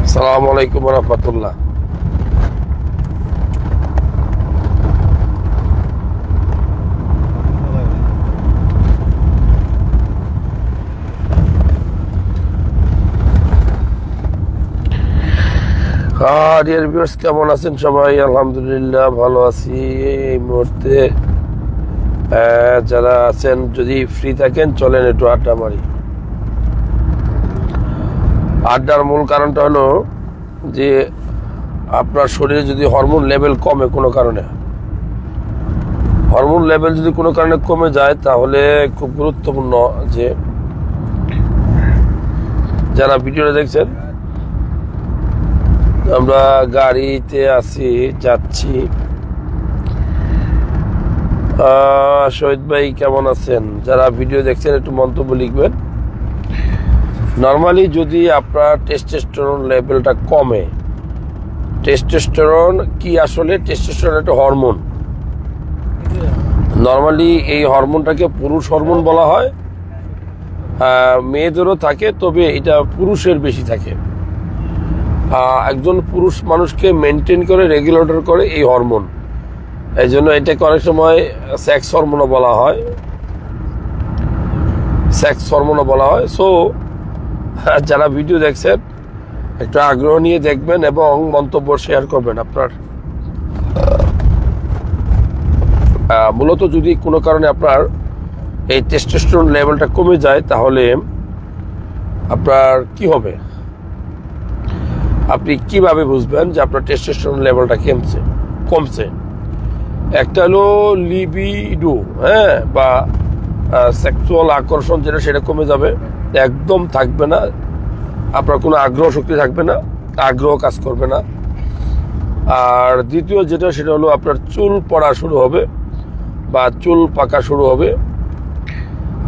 আসসালামু আলাইকুম ওয়া রাহমাতুল্লাহ। ডিয়ার ভিউয়ার্স, কেমন আছেন সবাই? আলহামদুলিল্লাহ ভালো আছি। এই মুহূর্তে যারা আছেন, যদি ফ্রি থাকেন চলেন একটু আড্ডা মারি। আড্ডার মূল কারণটা হলো যে আপনার শরীরে যদি হরমোন লেভেল কমে কোনো কারণে, হরমোন লেভেল যদি কোনো কারণে কমে যায়, তাহলে খুব গুরুত্বপূর্ণ যে যারা ভিডিওটা দেখছেন, আমরা গাড়িতে আছি, যাচ্ছি। শহীদ ভাই কেমন আছেন? যারা ভিডিও দেখছেন একটু মন্তব্য লিখবেন। নর্মালি যদি আপনার টেস্টোস্টেরন লেভেলটা কমে, টেস্টোস্টেরন কি আসলে? টেস্টোস্টেরন একটা হরমোন। নর্মালি এই হরমোনটাকে পুরুষ হরমোন বলা হয়। মেয়েদেরও থাকে, তবে এটা পুরুষের বেশি থাকে। একজন পুরুষ মানুষকে মেনটেন করে, রেগুলেটর করে এই হরমোন। এই জন্য এটাকে অনেক সময় সেক্স হরমোনও বলা হয়, সেক্স হরমোনও বলা হয়। সো যারা ভিডিও দেখছেন একটু আগ্রহ নিয়ে দেখবেন এবং মন্তব্য শেয়ার করবেন আপনার। মূলত যদি কোনো কারণে আপনার এই টেস্টোস্টেরন লেভেলটা কমে যায়, তাহলে আপনার কি হবে? আপনি কিভাবে বুঝবেন যে আপনার টেস্টোস্টেরন লেভেলটা কমছে? একটা হলো লিবিডো, বা সেক্সুয়াল আকর্ষণ, যেটা সেটা কমে যাবে, একদম থাকবে না। আপনার কোনো আগ্রহ শক্তি থাকবে না, আগ্রহ কাজ করবে না। আর দ্বিতীয় যেটা, সেটা হলো আপনার চুল পড়া শুরু হবে বা চুল পাকা শুরু হবে।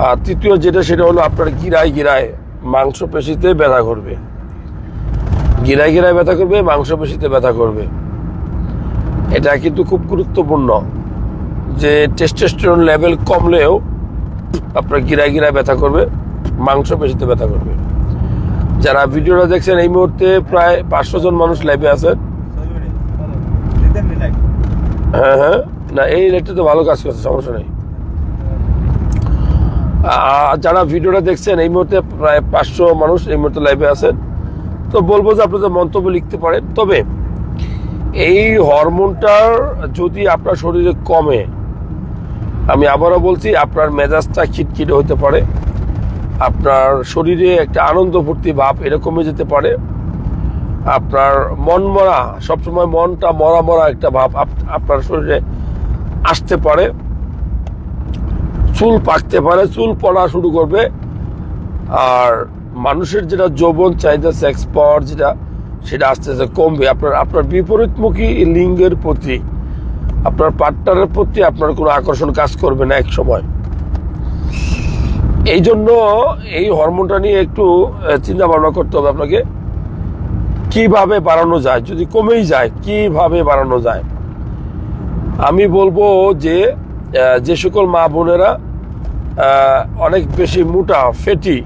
আর তৃতীয় যেটা, সেটা হলো আপনার গিরায় গিরায় মাংসপেশিতে ব্যথা করবে, গিরায় গিরায় ব্যথা করবে, মাংসপেশিতে ব্যথা করবে। এটা কিন্তু খুব গুরুত্বপূর্ণ যে টেস্টোস্টেরন লেভেল কমলেও আপনার গিরায় গিরায় ব্যথা করবে, মাংসপেশিতে ব্যথা করবে। যারা ভিডিওটা দেখছেন, এই মুহূর্তে প্রায় 500 জন মানুষ লাইভে আছেন। হ্যাঁ, না এই লাইটটা তো ভালো কাজ করছে, সমস্যা নেই। যারা ভিডিওটা দেখছেন, এই মুহূর্তে প্রায় 500 মানুষ এই মুহূর্তে লাইভে আছেন। তো বলবো যে আপনাদের মন্তব্য লিখতে পারেন। তবে এই হরমোনটার যদি আপনার শরীরে কমে, আমি আবারও বলছি, আপনার মেজাজটা খিটখিটে হতে পারে, আপনার শরীরে একটা আনন্দ ফুর্তি ভাব এটা কমে যেতে পারে, আপনার মন মরা, সবসময় মনটা মরা মরা একটা ভাব আপনার শরীরে আসতে পারে, চুল পাকতে পারে, চুল পড়া শুরু করবে। আর মানুষের যেটা যৌবন চাহিদা, সেক্স পাওয়ার যেটা, সেটা আস্তে আস্তে কমবে। আপনার বিপরীতমুখী লিঙ্গের প্রতি, আপনার পার্টনারের প্রতি আপনার কোনো আকর্ষণ কাজ করবে না এক সময়। এই জন্য এই হরমোনটা নিয়ে একটু চিন্তা ভাবনা করতে হবে আপনাকে, কিভাবে বাড়ানো যায়। যদি কমেই যায়, কিভাবে বাড়ানো যায়? আমি বলবো যে সকল মা বোনেরা অনেক বেশি মোটা, ফেটি,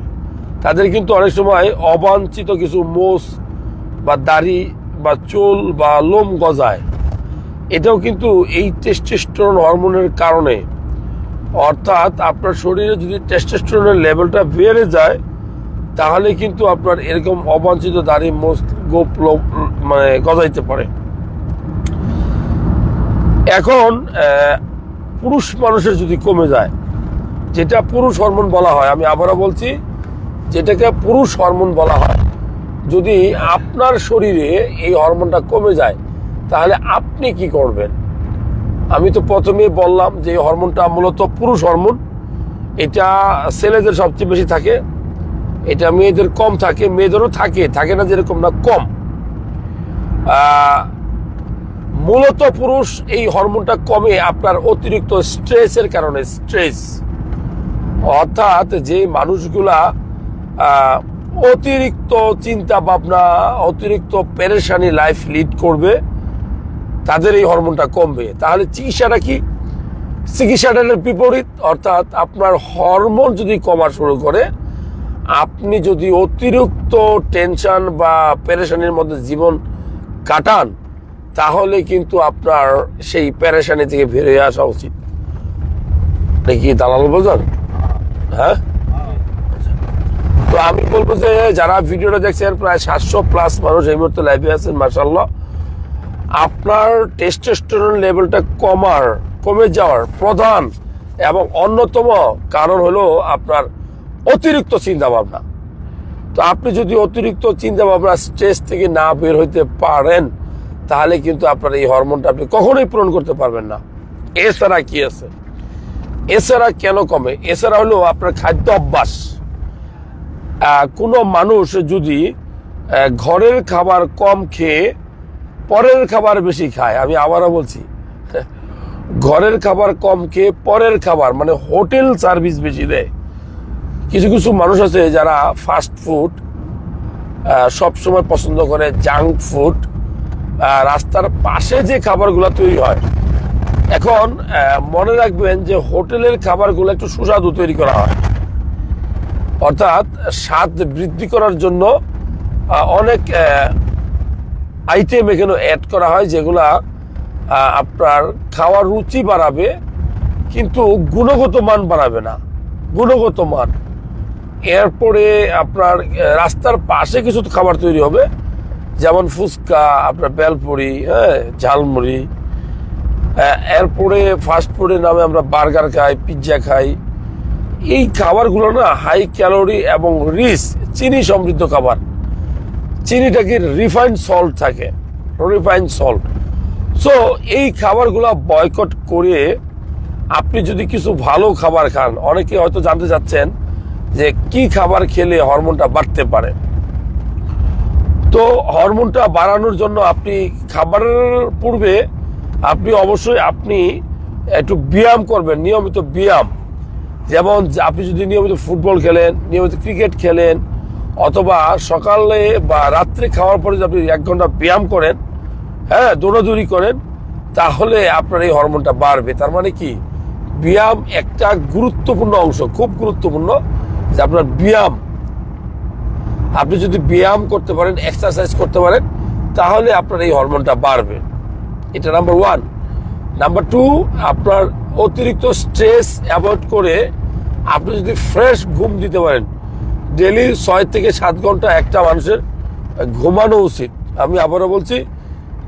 তাদের কিন্তু অনেক সময় অবাঞ্ছিত কিছু মোষ বা দাড়ি বা চুল বা লোম গজায়। এটাও কিন্তু এই টেস্টোস্টেরন হরমোনের কারণে। অর্থাৎ আপনার শরীরে যদি টেস্টোস্টেরনের লেভেলটা বেড়ে যায়, তাহলে কিন্তু আপনার এরকম অবাঞ্ছিত দাড়ি, মোষ, গোপ, লোম মানে গজাইতে পারে। এখন পুরুষ মানুষের যদি কমে যায়, যেটা পুরুষ হরমোন বলা হয়, আমি আবারও বলছি, যেটাকে পুরুষ হরমোন বলা হয়, যদি আপনার শরীরে এই হরমোনটা কমে যায়, তাহলে আপনি কি করবেন? আমি তো প্রথমেই বললাম যে এই হরমোনটা মূলত পুরুষ হরমোন। এটা ছেলেদের সবচেয়ে বেশি থাকে, এটা মেয়েদের কম থাকে, মেয়েদেরও থাকে না যেরকম না, কম। মূলত পুরুষ এই হরমোনটা কমে আপনার অতিরিক্ত স্ট্রেসের কারণে। স্ট্রেস অর্থাৎ যে মানুষগুলা অতিরিক্ত চিন্তা ভাবনা, অতিরিক্ত পেরেশানি লাইফ লিড করবে, তাদের এই হরমোনটা কমবে। তাহলে চিকিৎসাটা কি? চিকিৎসাটার বিপরীত। অর্থাৎ আপনার হরমোন যদি কমা শুরু করে, আপনি যদি অতিরিক্ত টেনশন বা পেরেশানির মধ্যে জীবন কাটান, তাহলে কিন্তু আপনার সেই পেরেশানি থেকে বের হয়ে আসা উচিত। কি দালাল বোঝেন? হ্যাঁ, তো আমি বলবো যে যারা ভিডিওটা দেখছেন, প্রায় 700+ মানুষ এই মুহূর্তে লাইভে আছেন, মাশাআল্লাহ। আপনার টেস্টোস্টেরন লেভেলটা কমে যাওয়ার প্রধান এবং অন্যতম কারণ হলো আপনার অতিরিক্ত চিন্তা ভাবনা। তো আপনি যদি অতিরিক্ত চিন্তা ভাবনা, স্ট্রেস থেকে না বের হইতে পারেন, তাহলে কিন্তু আপনার এই হরমোনটা আপনি কখনোই পূরণ করতে পারবেন না। এছাড়া কি আছে? এছাড়া কেন কমে? এছাড়া হলো আপনার খাদ্য অভ্যাস। কোনো মানুষ যদি ঘরের খাবার কম খেয়ে পরের খাবার বেশি খায়, আমি আবারও বলছি, ঘরের খাবার কম খেয়ে পরের খাবার মানে হোটেল সার্ভিস বেশি দেয়। কিছু কিছু মানুষ আছে যারা ফাস্ট ফুড সবসময় পছন্দ করে, জাঙ্ক ফুড, রাস্তার পাশে যে খাবারগুলো তৈরি হয়। এখন মনে রাখবেন যে হোটেলের খাবারগুলো একটু সুস্বাদু তৈরি করা হয়, অর্থাৎ স্বাদ বৃদ্ধি করার জন্য অনেক আইটেম এখানে অ্যাড করা হয়, যেগুলা আপনার খাওয়ার রুচি বাড়াবে কিন্তু গুণগত মান বাড়াবে না, গুণগত মান। এরপরে আপনার রাস্তার পাশে কিছু খাবার তৈরি হবে, যেমন ফুচকা, আপনার বেলপুরি, হ্যাঁ, ঝালমুড়ি। এরপরে ফাস্টফুডের নামে আমরা বার্গার খাই, পিৎজা খাই। এই খাবারগুলো না হাই ক্যালোরি এবং রিচ চিনি সমৃদ্ধ খাবার। চিনিটা কি রিফাইন্ড সল্ট থাকে, রিফাইন্ড সল্ট। সো এই খাবারগুলো বয়কট করে আপনি যদি কিছু ভালো খাবার খান, অনেকে হয়তো জানতে চাচ্ছেন যে কি খাবার খেলে হরমোনটা বাড়তে পারে। তো হরমোনটা বাড়ানোর জন্য আপনি খাবারের পূর্বে আপনি অবশ্যই একটু ব্যায়াম করবেন, নিয়মিত ব্যায়াম। যেমন আপনি যদি নিয়মিত ফুটবল খেলেন, নিয়মিত ক্রিকেট খেলেন, অথবা সকালে বা রাত্রে খাওয়ার পরে যদি আপনি 1 ঘন্টা ব্যায়াম করেন, হ্যাঁ, দৌড়াদৌড়ি করেন, তাহলে আপনার এই হরমোনটা বাড়বে। তার মানে কি, ব্যায়াম একটা গুরুত্বপূর্ণ অংশ, খুব গুরুত্বপূর্ণ যে আপনার ব্যায়াম। আপনি যদি ব্যায়াম করতে পারেন, এক্সারসাইজ করতে পারেন, তাহলে আপনার এই হরমোনটা বাড়বে। এটা নাম্বার 1। নাম্বার 2, আপনার অতিরিক্ত স্ট্রেস অ্যাভয়েড করে আপনি যদি ফ্রেশ ঘুম দিতে পারেন, ডেলি 6 থেকে 7 ঘন্টা একটা মানুষের ঘুমানো উচিত। আমি আবারও বলছি,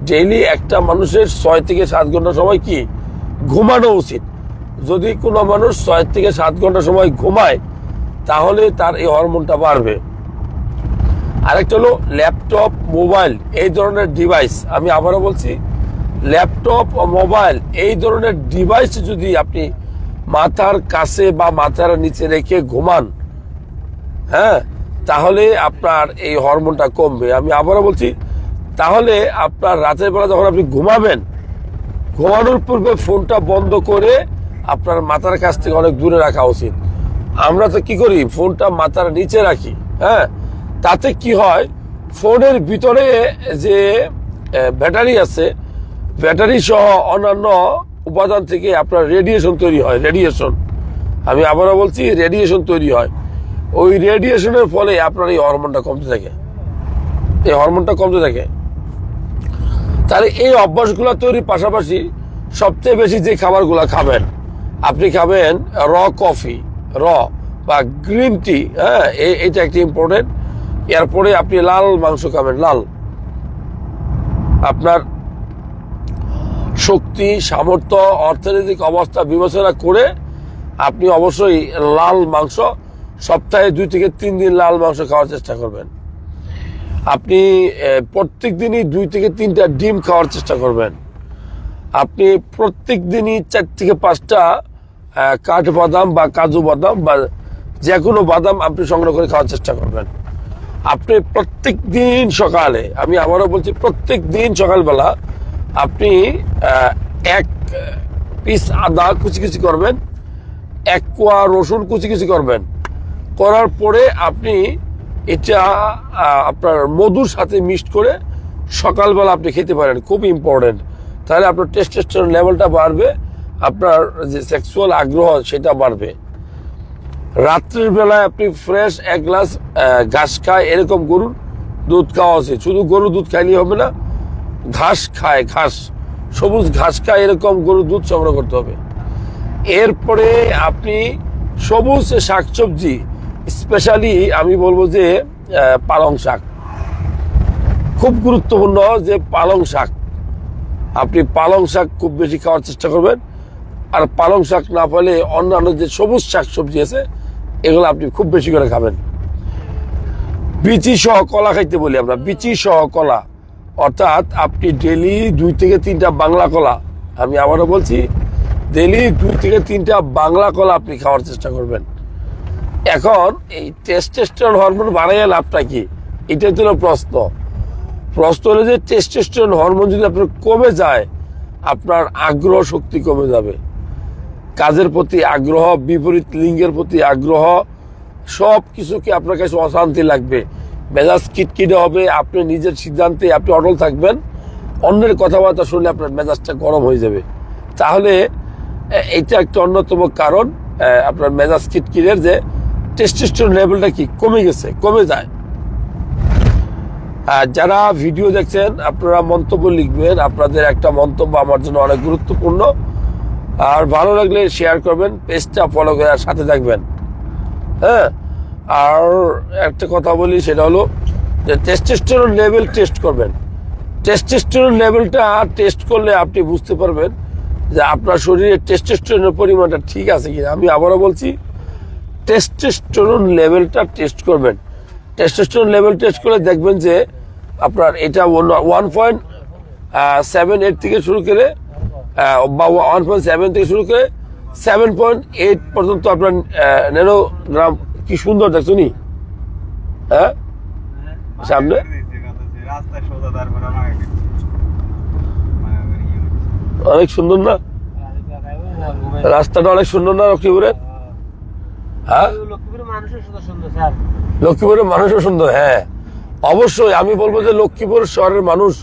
ডেইলি একটা মানুষের 6 থেকে 7 ঘন্টা সময় কি ঘুমানো উচিত। যদি কোনো মানুষ 6 থেকে 7 ঘন্টা সময় ঘুমায়, তাহলে তার এই হরমোনটা বাড়বে। আরেকটা হলো ল্যাপটপ, মোবাইল, এই ধরনের ডিভাইস। আমি আবারও বলছি, ল্যাপটপ ও মোবাইল এই ধরনের ডিভাইস যদি আপনি মাথার কাছে বা মাথার নিচে রেখে ঘুমান, হ্যাঁ, তাহলে আপনার এই হরমোনটা কমবে। আমি আবারও বলছি, তাহলে আপনার রাতের বেলা যখন আপনি ঘুমাবেন, ঘুমানোর পূর্বে ফোনটা বন্ধ করে আপনার মাথার কাছ থেকে অনেক দূরে রাখা উচিত। আমরা তো কি করি, ফোনটা মাথার নিচে রাখি, হ্যাঁ, তাতে কি হয়, ফোনের ভিতরে যে ব্যাটারি আছে, ব্যাটারি সহ অন্যান্য উপাদান থেকে আপনার রেডিয়েশন তৈরি হয়। রেডিয়েশন, আমি আবারও বলছি, রেডিয়েশন তৈরি হয়। ওই রেডিয়েশনের ফলে আপনার এই হরমোনটা কমতে থাকে, এই হরমোনটা কমতে থাকে। তাহলে এই অভ্যাসগুলো তৈরির পাশাপাশি সবচেয়ে বেশি যে খাবারগুলো খাবেন, আপনি খাবেন র কফি, বা গ্রিন টি, হ্যাঁ, এটা একটি ইম্পর্টেন্ট। এরপরে আপনি লাল মাংস খাবেন। লাল, আপনার শক্তি, সামর্থ্য, অর্থনৈতিক অবস্থা বিবেচনা করে আপনি অবশ্যই লাল মাংস, সপ্তাহে 2 থেকে 3 দিন লাল মাংস খাওয়ার চেষ্টা করবেন। আপনি প্রত্যেক দিনই 2 থেকে 3টা ডিম খাওয়ার চেষ্টা করবেন। আপনি প্রত্যেক দিনই 4 থেকে 5টা কাঠবাদাম বা কাজু বাদাম বা যে কোনো বাদাম আপনি সংগ্রহ করে খাওয়ার চেষ্টা করবেন। আপনি প্রত্যেক দিন সকালে, আমি আবারও বলছি, প্রত্যেক দিন সকালবেলা আপনি 1 পিস আদা কুচি করবেন, 1 কোয়া রসুন কুচি করবেন। করার পরে আপনি এটা আপনার মধুর সাথে মিক্সড করে সকালবেলা আপনি খেতে পারেন। খুব ইম্পর্টেন্ট। তাহলে আপনার টেস্টোস্টেরন লেভেলটা বাড়বে, আপনার যে সেক্সুয়াল আগ্রহ সেটা বাড়বে। রাত্রের বেলায় আপনি ফ্রেশ এক গ্লাস ঘাস খায়, এরকম গরুর দুধ খাওয়া উচিত। শুধু গরুর দুধ খাইলেই হবে না, ঘাস খায়, ঘাস সবুজ ঘাস খায় এরকম গরুর দুধ সংগ্রহ করতে হবে। এরপরে আপনি সবুজ শাকসবজি, স্পেশালি আমি বলবো যে পালং শাক খুব গুরুত্বপূর্ণ। যে পালং শাক, আপনি পালং শাক খুব বেশি খাওয়ার চেষ্টা করবেন। আর পালং শাক না পেলে অন্যান্য যে সবুজ শাকসবজি আছে এগুলো আপনি খুব বেশি করে খাবেন। বিচি সহ কলা খাইতে বলি আমরা, বিচি সহ কলা, অর্থাৎ আপনি ডেলি 2 থেকে 3টা বাংলা কলা, আমি আবারও বলছি ডেলি 2 থেকে 3টা বাংলা কলা আপনি খাওয়ার চেষ্টা করবেন। এখন এই টেস্টোস্টেরন হরমোন বাড়াইয়া লাভটা কি, এটাই তো প্রশ্ন। প্রশ্ন হলো যে টেস্টোস্টেরন হরমোন যদি আপনার কমে যায়, আপনার আগ্রহ শক্তি কমে যাবে, কাজের প্রতি আগ্রহ, বিপরীত লিঙ্গের প্রতি আগ্রহ, সব কিছুকে আপনার কাছে অশান্তি লাগবে, মেজাজ কিটকিটে হবে, আপনি নিজের সিদ্ধান্তে আপনি অটল থাকবেন, অন্যের কথাবার্তা শুনলে আপনার মেজাজটা গরম হয়ে যাবে। তাহলে এটা একটা অন্যতম কারণ আপনার মেজাজ কিটকিটের, যে টেস্টোস্টেরন লেভেলটা কি কমে গেছে, কমে যায়। আর যারা ভিডিও দেখছেন আপনারা মন্তব্য লিখবেন, আপনাদের একটা মন্তব্য আমার জন্য অনেক গুরুত্বপূর্ণ। আর ভালো লাগলে শেয়ার করবেন, পেজটা ফলো করে সাথে থাকবেন। হ্যাঁ, আর একটা কথা বলি, সেটা হলো যে টেস্টোস্টেরন লেভেল টেস্ট করবেন। টেস্টোস্টেরন লেভেলটা টেস্ট করলে আপনি বুঝতে পারবেন যে আপনার শরীরে টেস্টোস্টেরনের পরিমাণটা ঠিক আছে কিনা। আমি আবারও বলছি, টেস্টোস্টেরন লেভেলটা টেস্ট করবেন। টেস্টোস্টেরন লেভেল টেস্ট করে দেখবেন যে আপনার এটা 1.78 থেকে শুরু করে বা 1.7 থেকে শুরু করে 7.8 পর্যন্ত আপনার ন্যানোগ্রাম। কি সুন্দর দেখছো নি, হ্যাঁ সামনে অনেক সুন্দর না, রাস্তাটা অনেক সুন্দর না লক্ষ্মীপুরের? হ্যাঁ, লক্ষ্মীপুরের মানুষও সুন্দর। হ্যাঁ অবশ্যই, আমি বলবো যে লক্ষ্মীপুর শহরের মানুষ,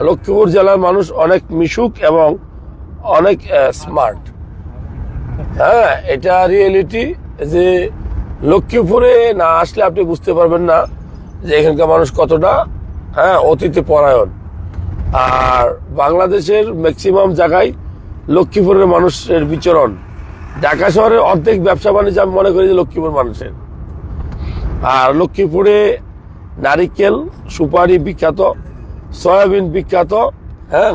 লক্ষ্মীপুর জেলার মানুষ অনেক মিশুক এবং অনেক স্মার্ট। হ্যাঁ, এটা রিয়েলিটি যে লক্ষ্মীপুরে না আসলে আপনি বুঝতে পারবেন না যে এখানকার মানুষ কতটা অতিথি পরায়ণ। আর বাংলাদেশের ম্যাক্সিমাম জায়গায় লক্ষ্মীপুরের মানুষের বিচরণ। ঢাকা শহরের অর্ধেক ব্যবসা বাণিজ্য আমি মনে করি যে লক্ষ্মীপুর মানুষের। আর লক্ষ্মীপুরে নারিকেল, সুপারি বিখ্যাত, সয়াবিন বিখ্যাত। হ্যাঁ,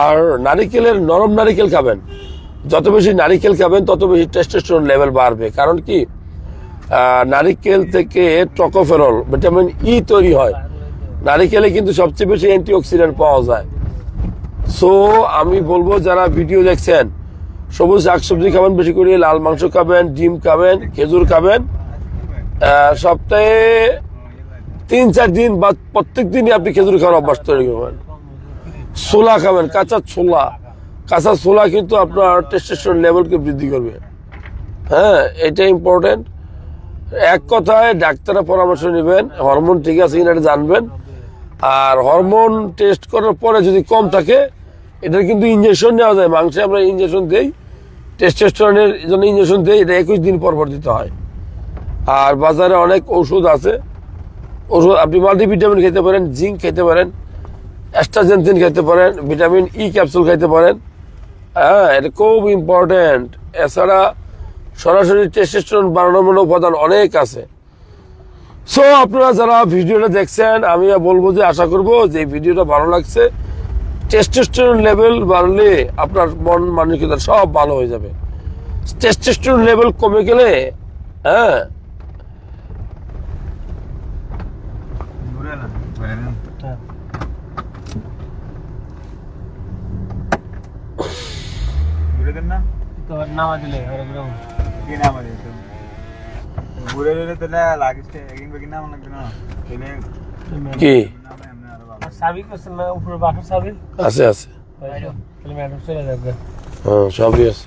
আর নারিকেলের নরম নারিকেল খাবেন, যত বেশি নারিকেল খাবেন তত বেশি টেস্টোস্টেরন লেভেল বাড়বে। কারণ কি, নারিকেল থেকে টকোফেরল, ভিটামিন ই তৈরি হয়। নারিকেলে কিন্তু সবচেয়ে বেশি অ্যান্টিঅক্সিডেন্ট পাওয়া যায়। সো আমি বলবো যারা ভিডিও দেখছেন, সবুজ শাকসবজি খাবেন বেশি করে, লাল মাংস খাবেন, ডিম খাবেন, খেজুর খাবেন। সপ্তাহে 3-4 দিন বা প্রত্যেক দিনই আপনি খেজুর খাওয়ার অভ্যাস তৈরি করবেন। ছোলা খাবেন, কাঁচা ছোলা। কাঁচা ছোলা কিন্তু আপনার টেস্টোস্টেরন লেভেলকে বৃদ্ধি করবে। হ্যাঁ, এটা ইম্পর্টেন্ট। এক কথায় ডাক্তারের পরামর্শ নেবেন, হরমোন ঠিক আছে কিনা এটা জানবেন। আর হরমোন টেস্ট করার পরে যদি কম থাকে, এটার কিন্তু ইঞ্জেকশন নেওয়া যায়। মাংসে আমরা ইঞ্জেকশন দেই, টেস্টোস্টেরনের জন্য ইঞ্জেকশন দেই, এটা 21 দিন পর পর দিতে হয়। আর বাজারে অনেক ওষুধ আছে, ওষুধ আপনি মাল্টিভিটামিন খেতে পারেন, জিঙ্ক খেতে পারেন, অ্যাস্ট্রাজেনথিন খেতে পারেন, ভিটামিন ই ক্যাপসুল খাইতে পারেন। হ্যাঁ, এটা খুব ইম্পর্টেন্ট। এছাড়া সরাসরি টেস্টোস্টেরন বাড়ানোর উপাদান অনেক আছে। সো আপনারা যারা ভিডিওটা দেখছেন, আমি বলবো যে আশা করবো যে ভিডিওটা ভালো লাগছে। টেস্টোস্টেরন লেভেল বাড়লে আপনার মন মানসিকতা সব ভালো হয়ে যাবে। টেস্টোস্টেরন লেভেল কমে গেলে কি আছে আছে, সবই আছে।